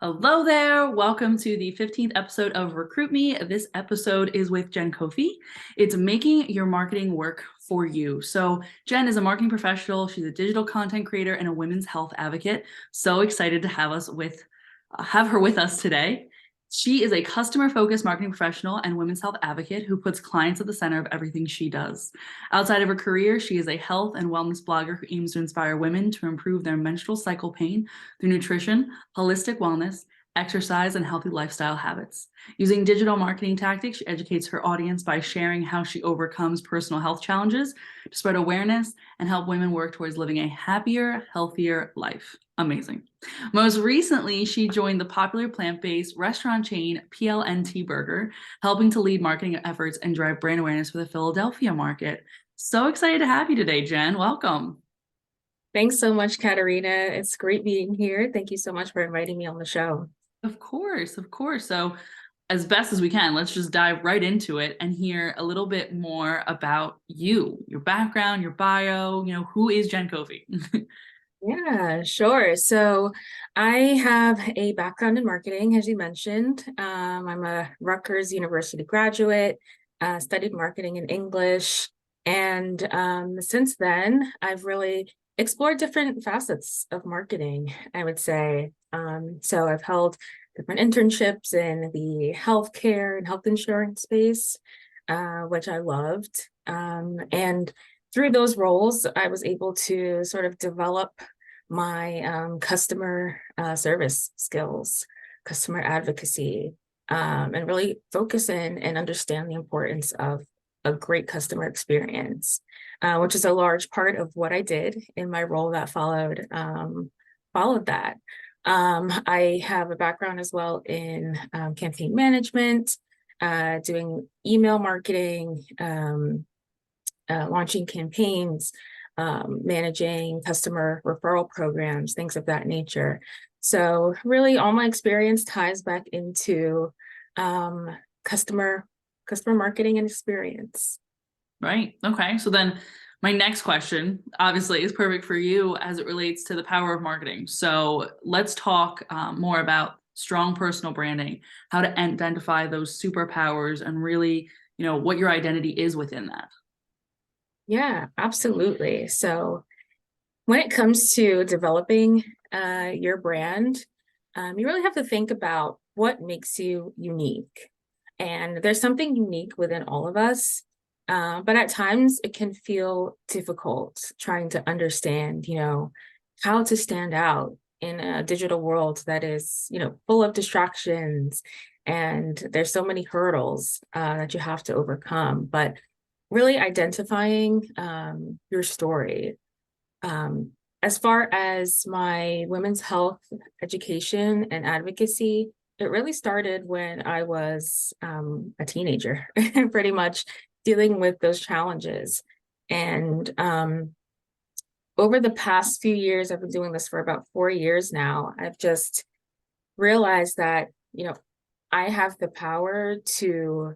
Hello there. Welcome to the 15th episode of Recruit Me. This episode is with Jen Koffie. It's making your marketing work for you. So Jen is a marketing professional. She's a digital content creator and a women's health advocate. So excited to have her with us today. She is a customer-focused marketing professional and women's health advocate who puts clients at the center of everything she does. Outside of her career, she is a health and wellness blogger who aims to inspire women to improve their menstrual cycle pain through nutrition, holistic wellness, exercise, and healthy lifestyle habits. Using digital marketing tactics, she educates her audience by sharing how she overcomes personal health challenges to spread awareness and help women work towards living a happier, healthier life. Amazing. Most recently, she joined the popular plant-based restaurant chain PLNT Burger, helping to lead marketing efforts and drive brand awareness for the Philadelphia market. So excited to have you today, Jen. Welcome. Thanks so much, Katarina. It's great being here. Thank you so much for inviting me on the show. Of course, of course. So, as best as we can, let's just dive right into it and hear a little bit more about you, your background, your bio. Who is Jen Koffie? Yeah, sure. So I have a background in marketing, as you mentioned. I'm a Rutgers University graduate, studied marketing and English. And since then, I've really explored different facets of marketing, I would say. So I've held different internships in the healthcare and health insurance space, which I loved. And through those roles, I was able to sort of develop my customer service skills, customer advocacy, and really focus in and understand the importance of a great customer experience, which is a large part of what I did in my role that followed that. I have a background as well in campaign management, doing email marketing, launching campaigns, managing customer referral programs, things of that nature. So really all my experience ties back into customer marketing and experience. Right. Okay. So then my next question obviously is perfect for you as it relates to the power of marketing. So let's talk more about strong personal branding, how to identify those superpowers and really, what your identity is within that. Yeah, absolutely. So when it comes to developing your brand, you really have to think about what makes you unique. And there's something unique within all of us, but at times it can feel difficult trying to understand, how to stand out in a digital world that is, full of distractions, and there's so many hurdles that you have to overcome. But really identifying your story. As far as my women's health education and advocacy, it really started when I was a teenager, pretty much dealing with those challenges. And over the past few years, I've been doing this for about 4 years now. I've just realized that, I have the power to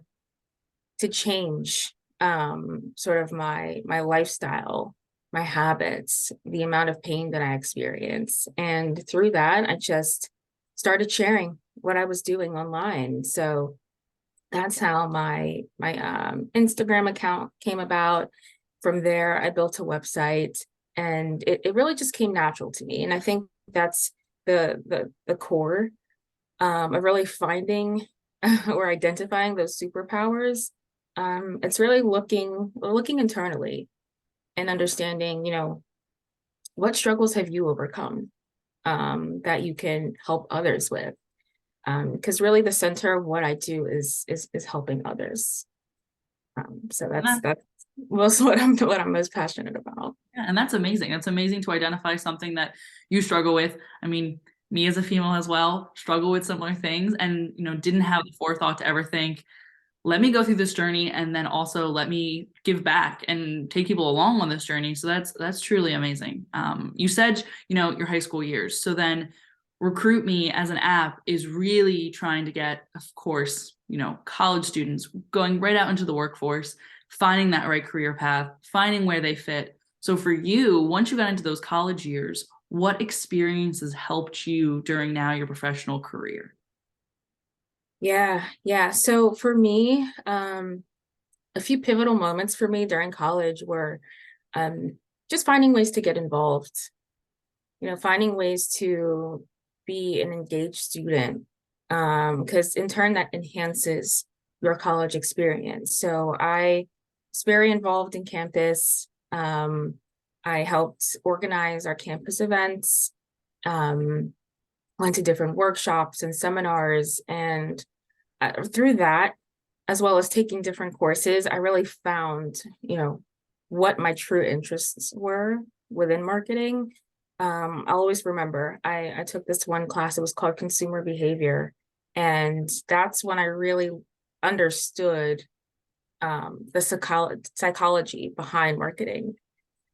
change sort of my lifestyle, my habits, the amount of pain that I experience. And through that, I just started sharing what I was doing online. So that's how my Instagram account came about. From there, I built a website, and it really just came natural to me. And I think that's the core of really finding or identifying those superpowers. It's really looking internally and understanding, what struggles have you overcome that you can help others with. Because really the center of what I do is helping others. So that's what I'm most passionate about. Yeah, and that's amazing. That's amazing to identify something that you struggle with. I mean, me as a female as well, struggle with similar things and, didn't have the forethought to ever think, let me go through this journey and then also let me give back and take people along on this journey. So that's truly amazing. You said, your high school years. So then Recruit Me as an app is really trying to get, of course, college students going right out into the workforce, finding that right career path, finding where they fit. So for you, once you got into those college years, what experiences helped you during now your professional career? Yeah. So for me, a few pivotal moments for me during college were um, just finding ways to get involved, finding ways to be an engaged student, because in turn that enhances your college experience. So I was very involved in campus. I helped organize our campus events, um, went to different workshops and seminars, and through that, as well as taking different courses, I really found, what my true interests were within marketing. I'll always remember I took this one class, it was called consumer behavior. And that's when I really understood the psychology behind marketing.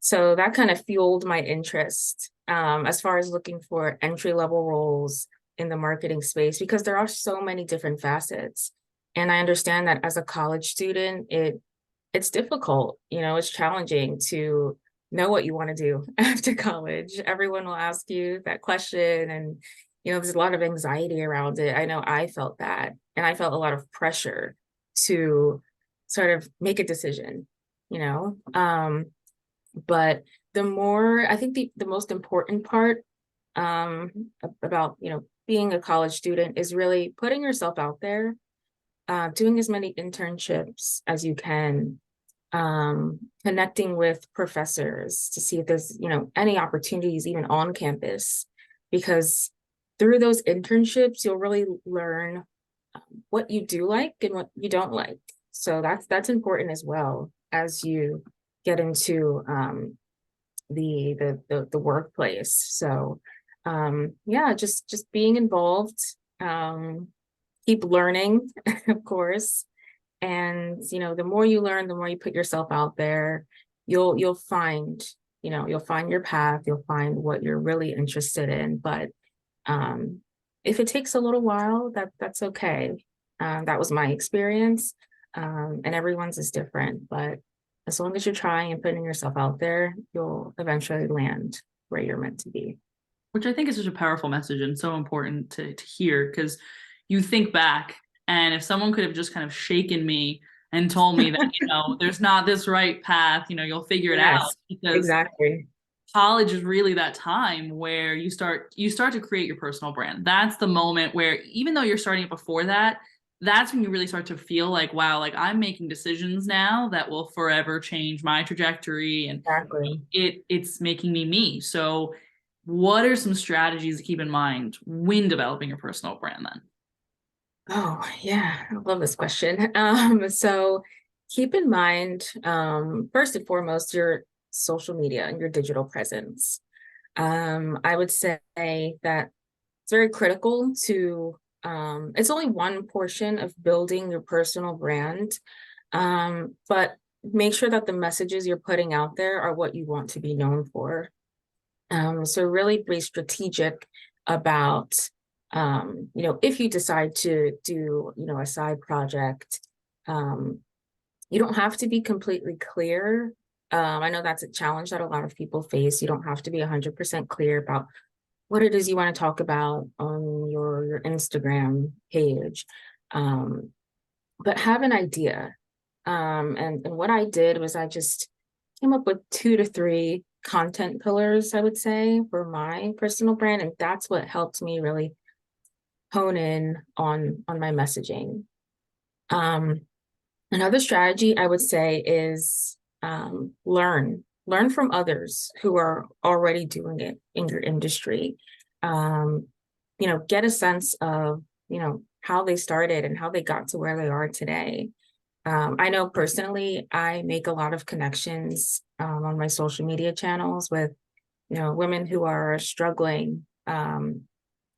So that kind of fueled my interest as far as looking for entry level roles in the marketing space, because there are so many different facets. And I understand that as a college student, it's difficult, it's challenging to know what you want to do after college. Everyone will ask you that question, and there's a lot of anxiety around it. I know I felt that, and I felt a lot of pressure to sort of make a decision, you know. But the more, I think the most important part about, being a college student is really putting yourself out there, doing as many internships as you can, connecting with professors to see if there's, any opportunities even on campus, because through those internships, you'll really learn what you do like and what you don't like. So that's important as well as you get into the workplace. So yeah, just being involved, keep learning, of course. And the more you learn, the more you put yourself out there, you'll find, you'll find your path, you'll find what you're really interested in. But if it takes a little while, that's okay. That was my experience. And everyone's is different, but as long as you're trying and putting yourself out there, you'll eventually land where you're meant to be. Which I think is such a powerful message and so important to hear, because you think back, and if someone could have just kind of shaken me and told me that, there's not this right path, you'll figure it out, Yes, because exactly. college is really that time where you start to create your personal brand. That's the moment where, even though you're starting it before that, that's when you really start to feel like, wow, like I'm making decisions now that will forever change my trajectory, and Exactly. it's making me. So what are some strategies to keep in mind when developing your personal brand then? Oh, yeah, I love this question. So keep in mind, first and foremost, your social media and your digital presence. I would say that it's very critical to, it's only one portion of building your personal brand, but make sure that the messages you're putting out there are what you want to be known for. So really be strategic about, if you decide to do, a side project, um, you don't have to be completely clear. I know that's a challenge that a lot of people face. You don't have to be 100% clear about what it is you want to talk about on your Instagram page. Um, but have an idea. And what I did was I just came up with 2 to 3 content pillars, I would say, for my personal brand. And that's what helped me really hone in on my messaging. Um, Another strategy I would say is learn from others who are already doing it in your industry. Um, get a sense of, how they started and how they got to where they are today. I know personally, I make a lot of connections on my social media channels with, women who are struggling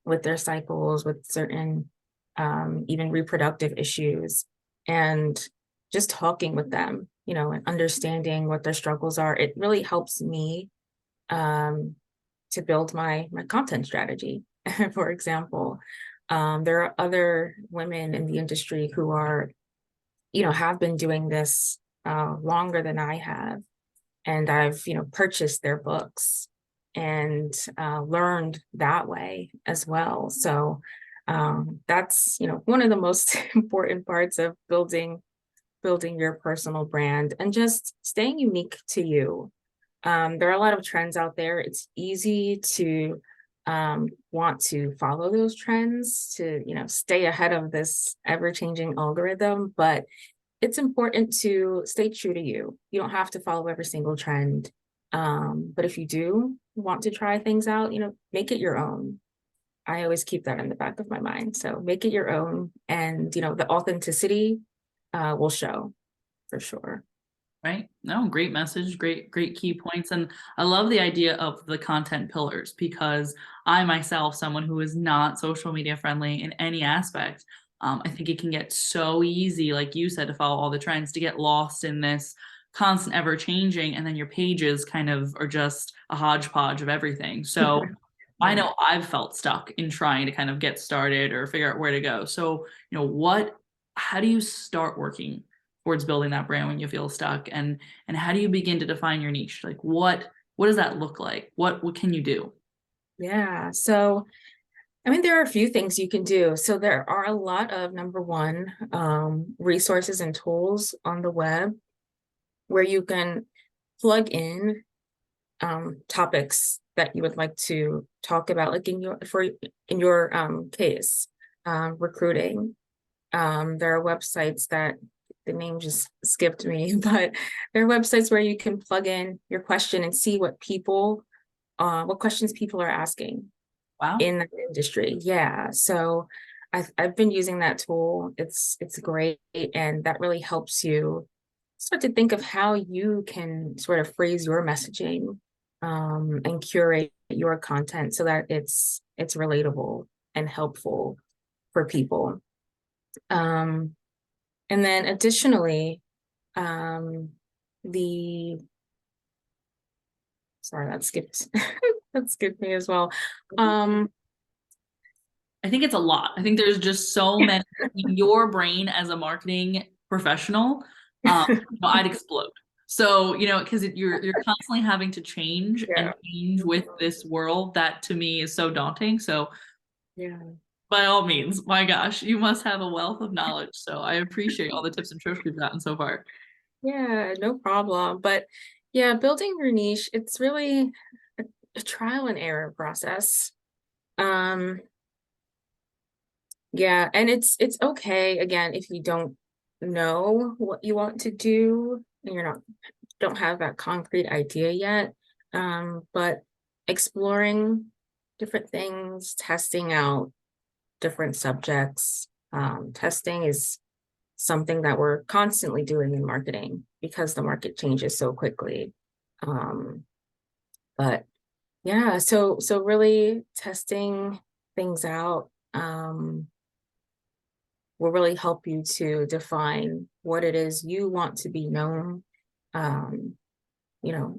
with their cycles, with certain even reproductive issues, and just talking with them, and understanding what their struggles are. It really helps me to build my content strategy. For example, there are other women in the industry who are, have been doing this longer than I have, and I've, purchased their books. and learned that way as well. So that's, one of the most important parts of building your personal brand and just staying unique to you. There are a lot of trends out there. It's easy to want to follow those trends to, stay ahead of this ever-changing algorithm, but it's important to stay true to you. You don't have to follow every single trend. But if you do want to try things out, make it your own. I always keep that in the back of my mind. So make it your own, and the authenticity will show for sure. Right. No, great message, great key points. And I love the idea of the content pillars because I myself, someone who is not social media friendly in any aspect, I think it can get so easy, like you said, to follow all the trends, to get lost in this constant ever changing, and then your pages kind of are just a hodgepodge of everything. So I Yeah. know I've felt stuck in trying to kind of get started or figure out where to go. So, how do you start working towards building that brand when you feel stuck? And how do you begin to define your niche? Like what does that look like? What can you do? Yeah. So, I mean, there are a few things you can do. So there are a lot of, number one, resources and tools on the web where you can plug in topics that you would like to talk about, like in your case, recruiting. There are websites that the name just skipped me, but there are websites where you can plug in your question and see what questions people are asking Wow. in the industry. Yeah. So I've been using that tool. It's great. And that really helps you start to think of how you can sort of phrase your messaging and curate your content so that it's relatable and helpful for people. Um, and then additionally, um, the sorry, that skipped that skipped me as well. Um, I think it's a lot. I think there's just so many in your brain as a marketing professional. I'd explode. So, because you're constantly having to change and yeah, change with this world that to me is so daunting. So, yeah. by all means, my gosh, you must have a wealth of knowledge. So, I appreciate all the tips and tricks we've gotten so far. Yeah, no problem. But yeah, building your niche, it's really a trial and error process. Um, yeah, and it's okay again if you don't know what you want to do and don't have that concrete idea yet. But exploring different things, testing out different subjects. Testing is something that we're constantly doing in marketing because the market changes so quickly. Um, but yeah, so really testing things out will really help you to define what it is you want to be known, um,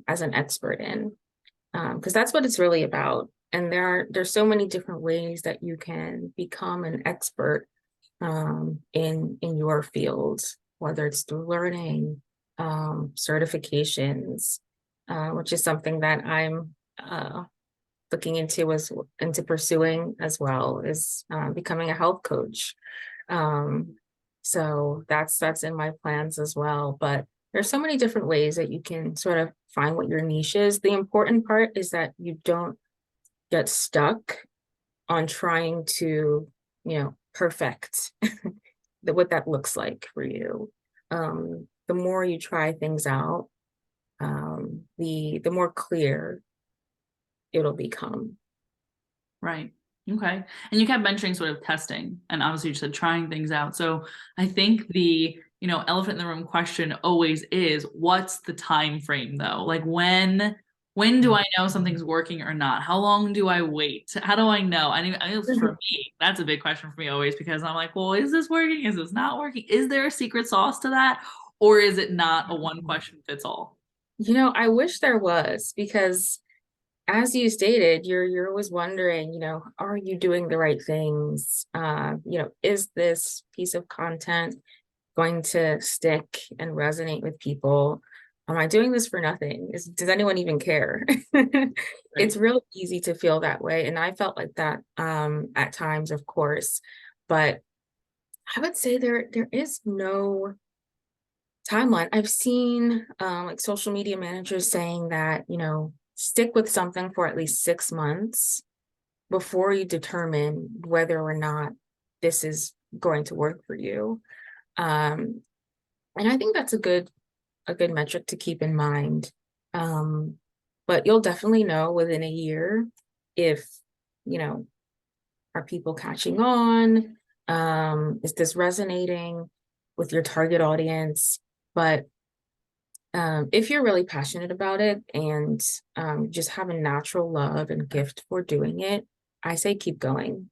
as an expert in, because that's what it's really about. And there's so many different ways that you can become an expert in your field, whether it's through learning, certifications, which is something that I'm looking into pursuing as well, is becoming a health coach. Um, so that's in my plans as well. But there's so many different ways that you can sort of find what your niche is. The important part is that you don't get stuck on trying to, perfect what that looks like for you. The more you try things out, the more clear it'll become. Right. Okay. And you kept mentioning sort of testing, and obviously you said trying things out. So I think the, elephant in the room question always is, what's the time frame though? Like when do I know something's working or not? How long do I wait? How do I know? I know for me, that's a big question for me always because I'm like, well, is this working? Is this not working? Is there a secret sauce to that? Or is it not a one question fits all? I wish there was, because as you stated, you're always wondering, are you doing the right things? Is this piece of content going to stick and resonate with people? am I doing this for nothing? Does anyone even care? It's Right. real easy to feel that way. And I felt like that at times, of course. But I would say there is no timeline. I've seen like social media managers saying that, stick with something for at least 6 months before you determine whether or not this is going to work for you. Um, and I think that's a good metric to keep in mind. Um, but you'll definitely know within a year if, you know, are people catching on? Is this resonating with your target audience? But if you're really passionate about it and just have a natural love and gift for doing it, I say keep going.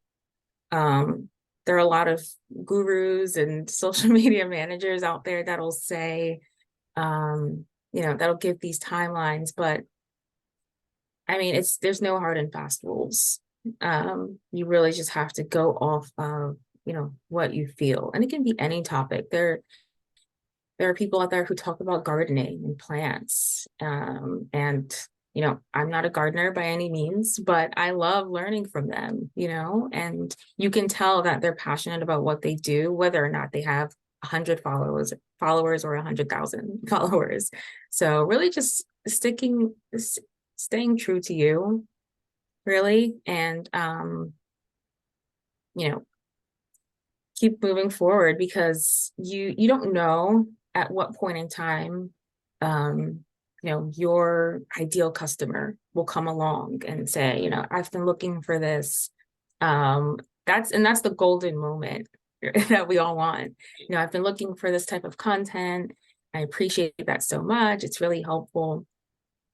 Um, there are a lot of gurus and social media managers out there that'll say, that'll give these timelines, but I mean, there's no hard and fast rules. You really just have to go off of, what you feel. And it can be any topic. There are people out there who talk about gardening and plants. And I'm not a gardener by any means, but I love learning from them, and you can tell that they're passionate about what they do, whether or not they have 100 followers or 100,000 followers. So really just staying true to you, really, and you know, keep moving forward because you don't know at what point in time your ideal customer will come along and say, I've been looking for this. um that's the golden moment that we all want. I've been looking for this type of content. I appreciate that so much. It's really helpful.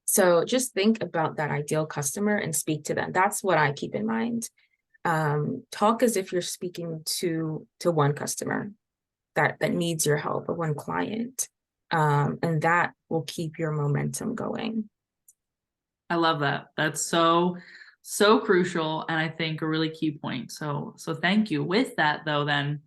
So just think about that ideal customer and speak to them. That's what I keep in mind. Talk as if you're speaking to one customer that needs your help, or one client. And that will keep your momentum going. I love that. That's so crucial, and I think a really key point. So thank you. With that though, then,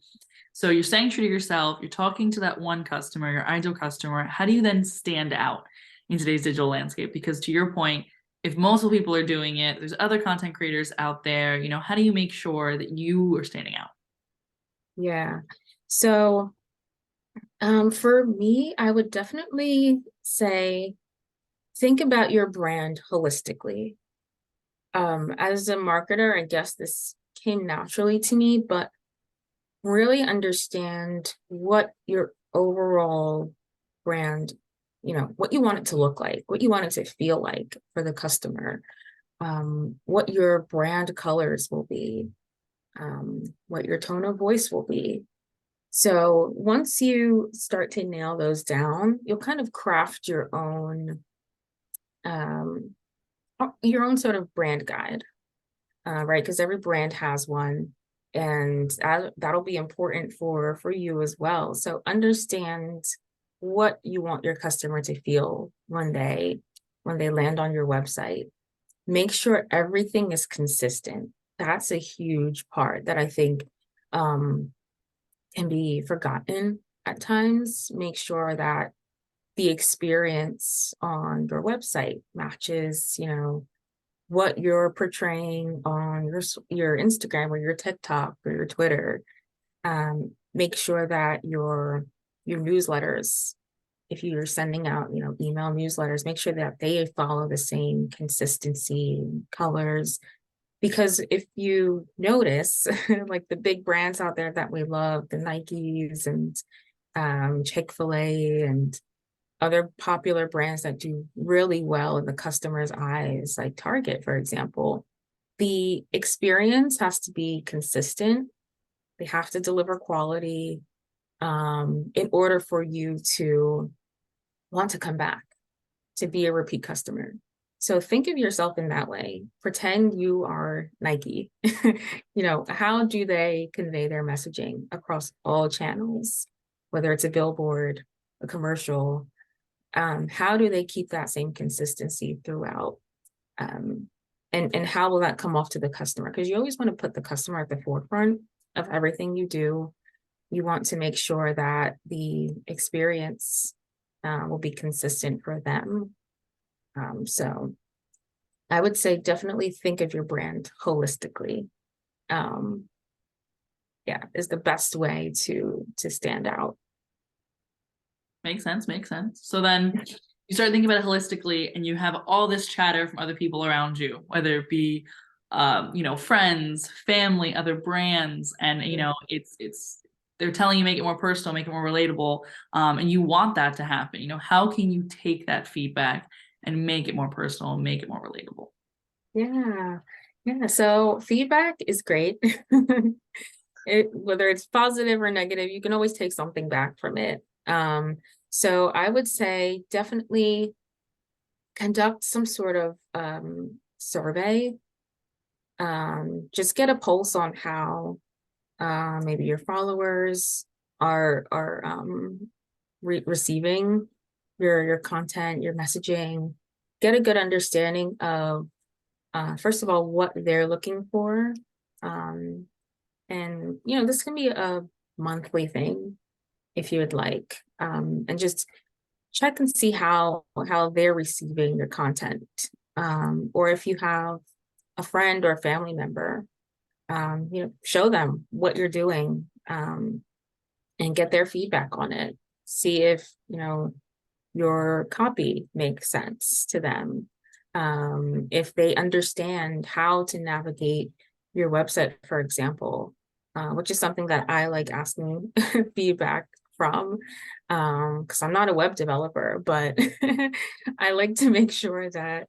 so you're staying true to yourself, you're talking to that one customer, your ideal customer. How do you then stand out in today's digital landscape? Because to your point, if multiple people are doing it, there's other content creators out there, how do you make sure that you are standing out? Yeah. So for me, I would definitely say think about your brand holistically. As a marketer, I guess this came naturally to me, but really understand what your overall brand, what you want it to look like, what you want it to feel like for the customer, what your brand colors will be, what your tone of voice will be. So once you start to nail those down, you'll kind of craft um, your own sort of brand guide, right? Because every brand has one, and that'll be important for you as well. So understand what you want your customer to feel when they land on your website. Make sure everything is consistent. That's a huge part that I think um, can be forgotten at times. Make sure that the experience on your website matches, what you're portraying on your Instagram or your TikTok or your Twitter. Make sure that your newsletters, if you're sending out, email newsletters, make sure that they follow the same consistency, colors. Because if you notice, like the big brands out there that we love, the Nikes and Chick-fil-A and other popular brands that do really well in the customer's eyes, like Target, for example, the experience has to be consistent. They have to deliver quality in order for you to want to come back, to be a repeat customer. So think of yourself in that way. Pretend you are Nike. How do they convey their messaging across all channels, whether it's a billboard, a commercial? How do they keep that same consistency throughout? Um, and how will that come off to the customer? Because you always want to put the customer at the forefront of everything you do. You want to make sure that the experience will be consistent for them. So I would say definitely think of your brand holistically. Yeah, is the best way to stand out. Makes sense, makes sense. So then you start thinking about it holistically and you have all this chatter from other people around you, whether it be friends, family, other brands, and it's they're telling you make it more personal, make it more relatable, and you want that to happen. How can you take that feedback and make it more personal and make it more relatable? Yeah. Yeah. So feedback is great. Whether it's positive or negative, you can always take something back from it. So I would say definitely conduct some sort of survey. Just get a pulse on how maybe your followers are receiving your content, your messaging. Get a good understanding of first of all what they're looking for. And this can be a monthly thing if you would like. And just check and see how they're receiving your content. Or if you have a friend or a family member, show them what you're doing, and get their feedback on it. See if, your copy makes sense to them. If they understand how to navigate your website, for example, which is something that I like asking feedback from, because I'm not a web developer, but I like to make sure that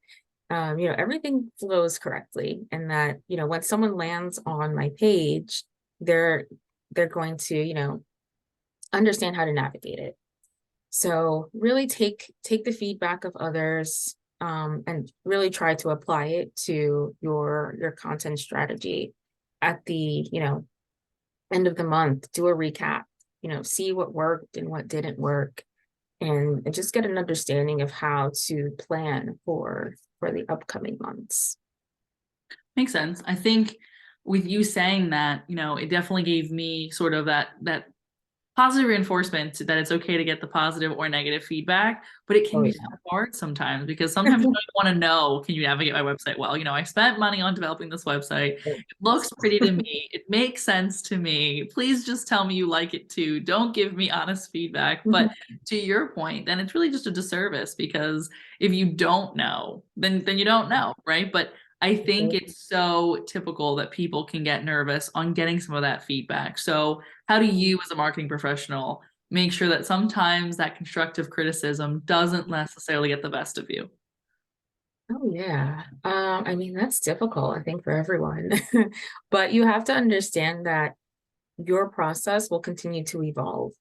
everything flows correctly, and that when someone lands on my page, they're going to understand how to navigate it. So really take the feedback of others, and really try to apply it to your content strategy. At the end of the month, do a recap, see what worked and what didn't work, and just get an understanding of how to plan for the upcoming months. Makes sense. I think with you saying that, it definitely gave me sort of that positive reinforcement that it's okay to get the positive or negative feedback, but it can Oh be so hard sometimes because sometimes you don't want to know, can you navigate my website well? I spent money on developing this website. It looks pretty to me. It makes sense to me. Please just tell me you like it too. Don't give me honest feedback. But to your point, then it's really just a disservice, because if you don't know, then you don't know, right? But I think it's so typical that people can get nervous on getting some of that feedback. So how do you, as a marketing professional, make sure that sometimes that constructive criticism doesn't necessarily get the best of you? Oh yeah. I mean, that's difficult, I think, for everyone. But you have to understand that your process will continue to evolve.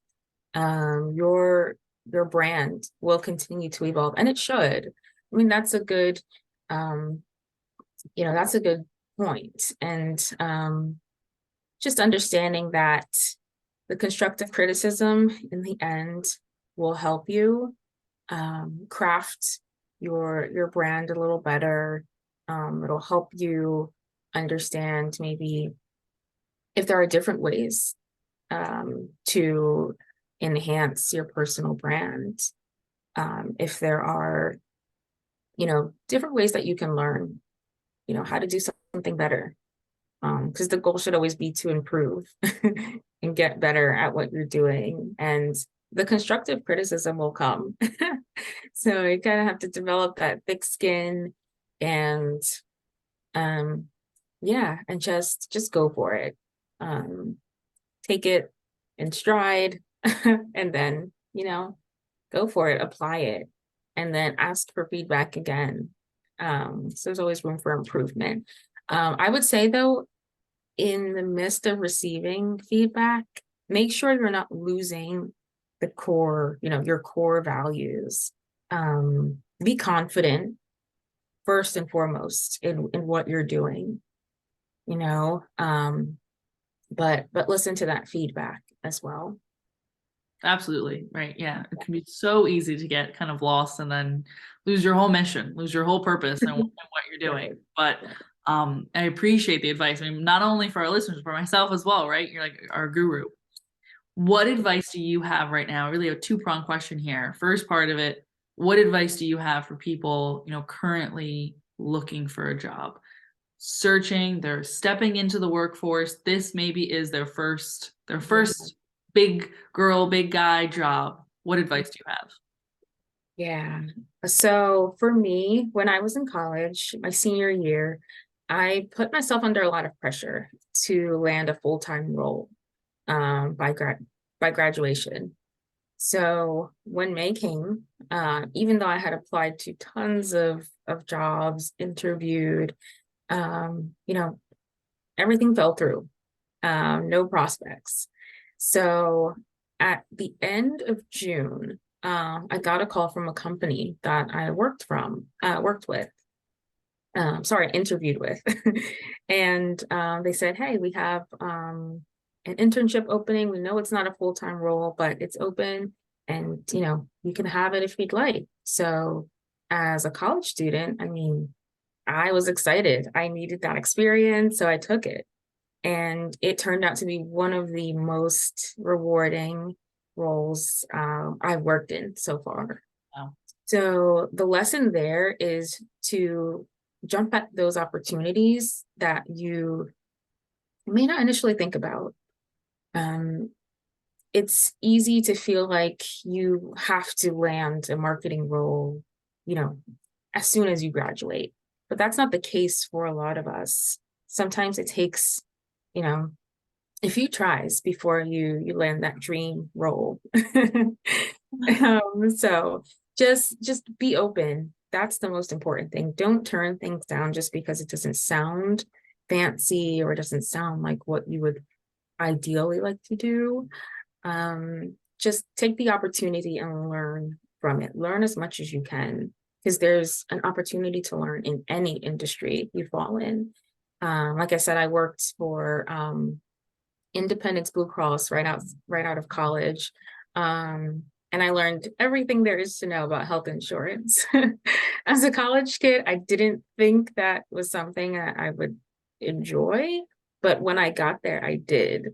Your brand will continue to evolve, and it should. I mean, that's a good that's a good point. And just understanding that the constructive criticism in the end will help you craft your brand a little better. It'll help you understand maybe if there are different ways to enhance your personal brand. If there are, different ways that you can learn, how to do something better. Because the goal should always be to improve and get better at what you're doing. And the constructive criticism will come. So you kind of have to develop that thick skin, and yeah, and just go for it. Take it in stride, and then, go for it, apply it, and then ask for feedback again. So there's always room for improvement. I would say though, in the midst of receiving feedback, make sure you're not losing the core, your core values. Be confident first and foremost in what you're doing, but listen to that feedback as well. Absolutely. Right. Yeah. It can be so easy to get kind of lost and then lose your whole mission, lose your whole purpose and what you're doing. But I appreciate the advice. I mean, not only for our listeners, but for myself as well, right? You're like our guru. What advice do you have right now? Really a two-pronged question here. First part of it, what advice do you have for people, currently looking for a job? Searching, they're stepping into the workforce. This maybe is their first big girl, big guy job. What advice do you have? Yeah. So for me, when I was in college, my senior year, I put myself under a lot of pressure to land a full-time role by graduation. So when May came, even though I had applied to tons of jobs, interviewed, you know, everything fell through. No prospects. So at the end of June, I got a call from a company that I worked with, interviewed with. And they said, hey, we have an internship opening. We know it's not a full-time role, but it's open and, you can have it if you'd like. So as a college student, I mean, I was excited. I needed that experience, so I took it. And it turned out to be one of the most rewarding roles I've worked in so far. Wow. So the lesson there is to jump at those opportunities that you may not initially think about. It's easy to feel like you have to land a marketing role, as soon as you graduate. But that's not the case for a lot of us. Sometimes it takes, a few tries before you land that dream role. So just be open. That's the most important thing. Don't turn things down just because it doesn't sound fancy or it doesn't sound like what you would ideally like to do. Just take the opportunity and learn from it. Learn as much as you can, because there's an opportunity to learn in any industry you fall in. Like I said, I worked for Independence Blue Cross right out of college. And I learned everything there is to know about health insurance. As a college kid, I didn't think that was something I would enjoy, but when I got there, I did.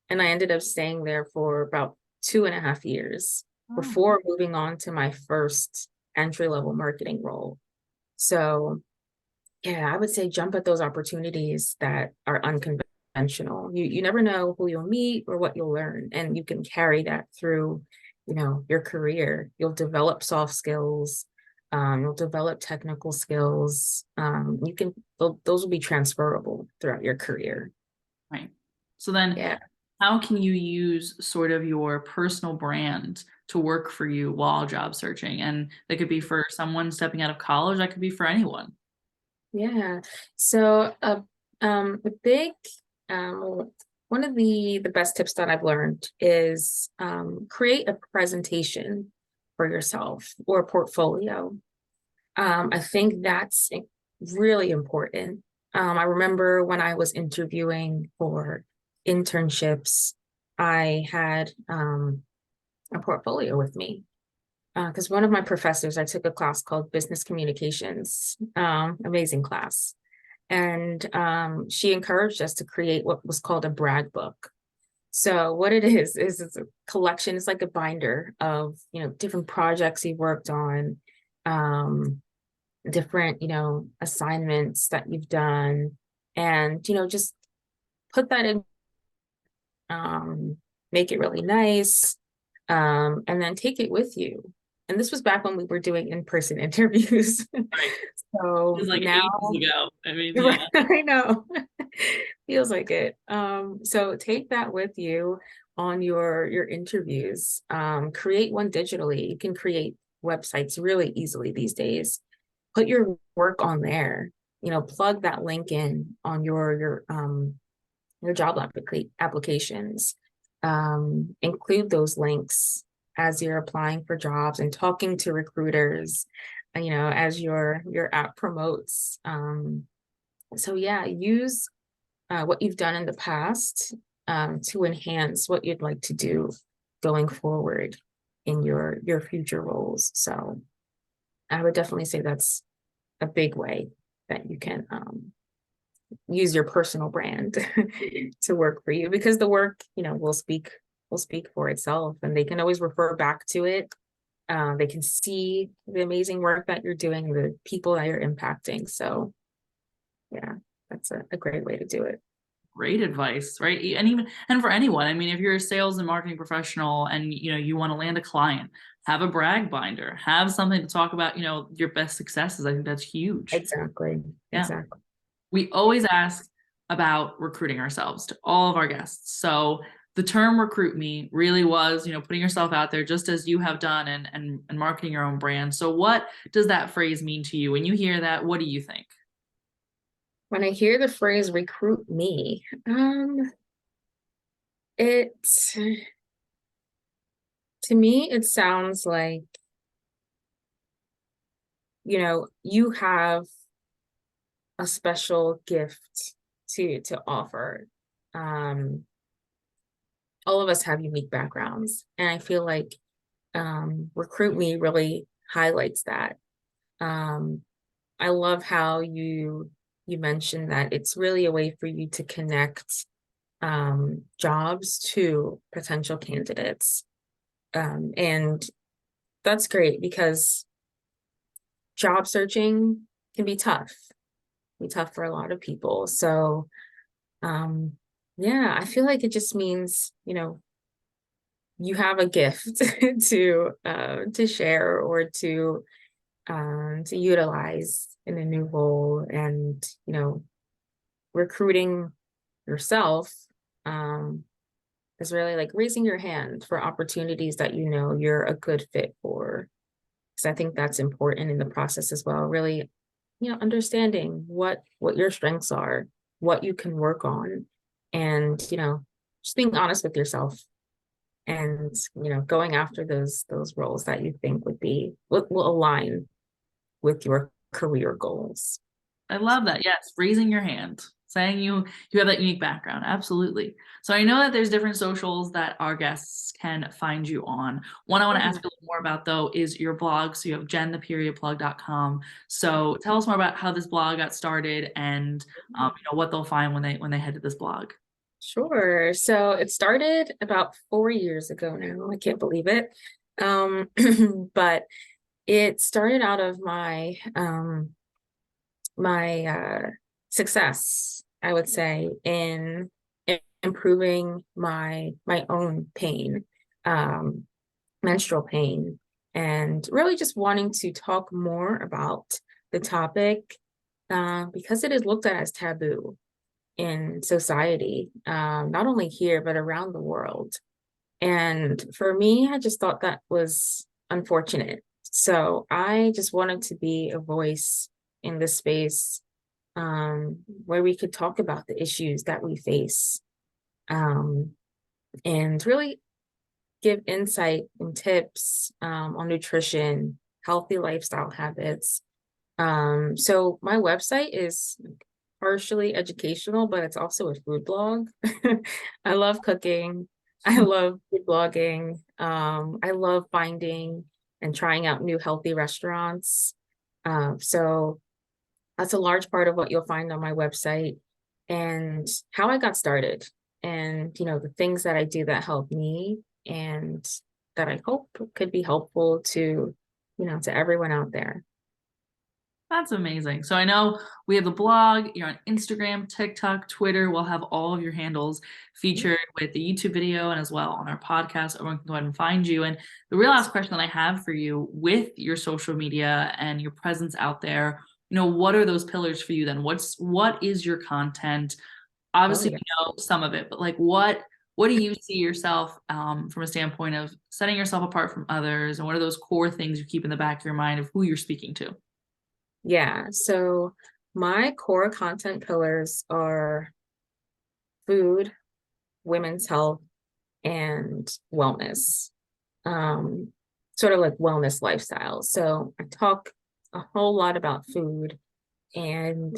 And I ended up staying there for about 2.5 years before moving on to my first entry-level marketing role. So yeah, I would say jump at those opportunities that are unconventional. You never know who you'll meet or what you'll learn, and you can carry that through, your career. You'll develop soft skills, you'll develop technical skills. Those will be transferable throughout your career. Right. So then Yeah. how can you use sort of your personal brand to work for you while job searching? And that could be for someone stepping out of college, that could be for anyone. Yeah. So a big one of the best tips that I've learned is create a presentation for yourself or a portfolio. I think that's really important. I remember when I was interviewing for internships, I had a portfolio with me because one of my professors, I took a class called Business Communications, amazing class. And she encouraged us to create what was called a brag book. So what it is it's a collection, it's like a binder of, different projects you worked on, different, assignments that you've done, and, just put that in, make it really nice, and then take it with you. And this was back when we were doing in-person interviews. Right. So It was like now, ages ago. I mean, yeah. I know, feels like it. So take that with you on your interviews. Create one digitally. You can create websites really easily these days. Put your work on there. Plug that link in on your job applications. Include those links as you're applying for jobs and talking to recruiters, as your app promotes. So yeah, use what you've done in the past to enhance what you'd like to do going forward in your future roles. So I would definitely say that's a big way that you can use your personal brand to work for you, because the work, will speak will speak for itself, and they can always refer back to it. They can see the amazing work that you're doing, the people that you're impacting. So yeah, that's a great way to do it. Great advice, right? And even and for anyone, I mean, if you're a sales and marketing professional and you want to land a client, have a brag binder, have something to talk about, your best successes. I think that's huge. Exactly. Yeah. Exactly. We always ask about recruiting ourselves to all of our guests. So the term recruit me really was, putting yourself out there just as you have done and marketing your own brand. So what does that phrase mean to you? When you hear that, what do you think? When I hear the phrase recruit me, it to me, it sounds like, you have a special gift to offer. All of us have unique backgrounds, and I feel like Recruit Me really highlights that. I love how you mentioned that it's really a way for you to connect jobs to potential candidates. And that's great because job searching can be tough for a lot of people. So yeah, I feel like it just means, you have a gift to share or to utilize in a new role, and recruiting yourself is really like raising your hand for opportunities that you're a good fit for. Because I think that's important in the process as well. Really, understanding what your strengths are, what you can work on, and just being honest with yourself, and going after those roles that you think will align with your career goals. I love that. Yes, raising your hand, saying you have that unique background. Absolutely. So I know that there's different socials that our guests can find you on. One I want to ask you a little more about though is your blog. So you have jentheperiodplug.com. So tell us more about how this blog got started and what they'll find when they head to this blog. Sure. So it started about 4 years ago now. I can't believe it. But it started out of my success, I would say, in improving my own pain, menstrual pain, and really just wanting to talk more about the topic because it is looked at as taboo in society, not only here, but around the world. And for me, I just thought that was unfortunate. So I just wanted to be a voice in this space where we could talk about the issues that we face, and really give insight and tips on nutrition, healthy lifestyle habits. So my website is partially educational, but it's also a food blog. I love cooking. I love food blogging. I love finding and trying out new healthy restaurants. So that's a large part of what you'll find on my website, and how I got started, and the things that I do that help me, and that I hope could be helpful to everyone out there. That's amazing. So I know we have the blog, you're on Instagram, TikTok, Twitter. We'll have all of your handles featured with the YouTube video and as well on our podcast. Everyone can go ahead and find you. And the real last question that I have for you with your social media and your presence out there, what are those pillars for you then? What is your content? Oh Obviously, yeah. we know some of it, but like what do you see yourself from a standpoint of setting yourself apart from others? And what are those core things you keep in the back of your mind of who you're speaking to? Yeah. So my core content pillars are food, women's health, and wellness. Sort of like wellness lifestyle. So I talk a whole lot about food and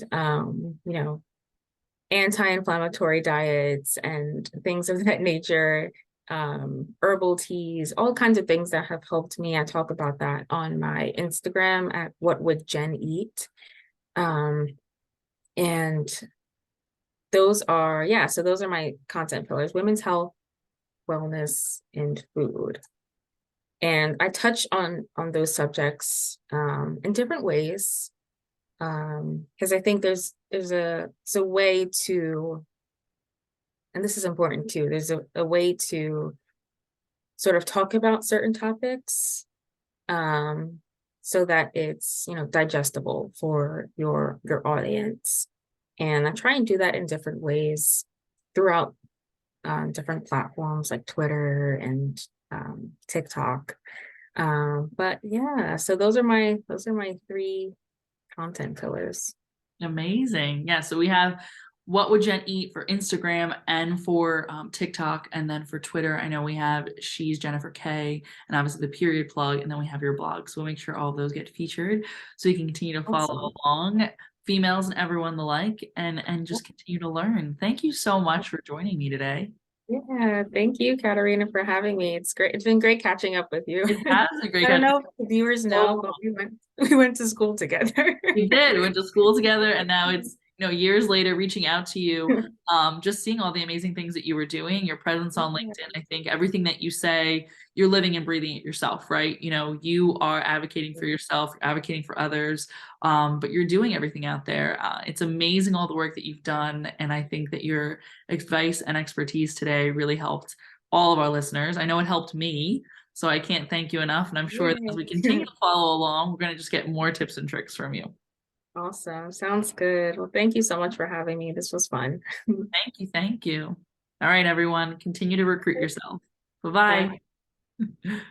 anti-inflammatory diets and things of that nature, herbal teas, all kinds of things that have helped me. I talk about that on my Instagram at What Would Jen Eat? Um, and those are, yeah, so those are my content pillars: women's health, wellness, and food. And I touch on those subjects in different ways, because I think there's a way to, and this is important too, there's a way to sort of talk about certain topics, so that it's, digestible for your audience. And I try and do that in different ways throughout different platforms like Twitter and TikTok. But yeah, so those are my three content pillars. Amazing. Yeah. So we have what would Jen eat for Instagram and for TikTok, and then for Twitter, I know we have she's Jennifer K, and obviously the period plug, and then we have your blog. So we'll make sure all of those get featured, so you can continue to follow Awesome. along, females and everyone alike, and just continue to learn. Thank you so much for joining me today. Yeah, thank you, Katarina, for having me. It's great. It's been great catching up with you. It has a great I don't catch. know if the viewers know, but we went to school together. We did. We went to school together, and now it's, years later, reaching out to you, just seeing all the amazing things that you were doing, your presence on LinkedIn. I think everything that you say, you're living and breathing it yourself, right? You are advocating for yourself, you're advocating for others, but you're doing everything out there. It's amazing all the work that you've done, and I think that your advice and expertise today really helped all of our listeners. I know it helped me. So I can't thank you enough. And I'm sure that as we continue to follow along, we're going to just get more tips and tricks from you. Awesome. Sounds good. Well, thank you so much for having me. This was fun. Thank you. Thank you. All right, everyone, continue to recruit yourself. Bye-bye. Bye.